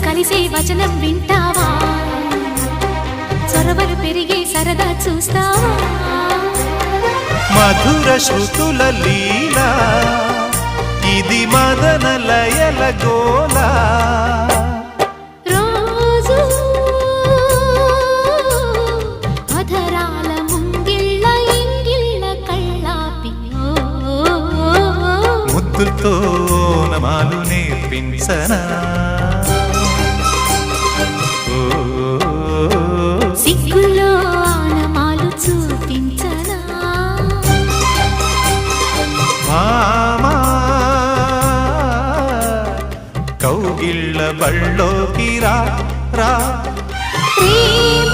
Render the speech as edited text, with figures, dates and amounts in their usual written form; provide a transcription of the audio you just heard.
కలిసే వచనం వింటావా చొరవలు పెరిగే సరదా చూస్తావా మధుర శృతుల లీలా ఇది మదన లయల గోలా రోజు అధరాల ముంగిళ్ళ ఇంగిళ్ళ కళ్ళాపి ముద్దులతో నమాలు నేర్పించనా సిగ్గుల్లో ఆనమాలు చూపించనా మామా కౌగిళ్ళ బళ్ళోకి రా రా ప్రేమ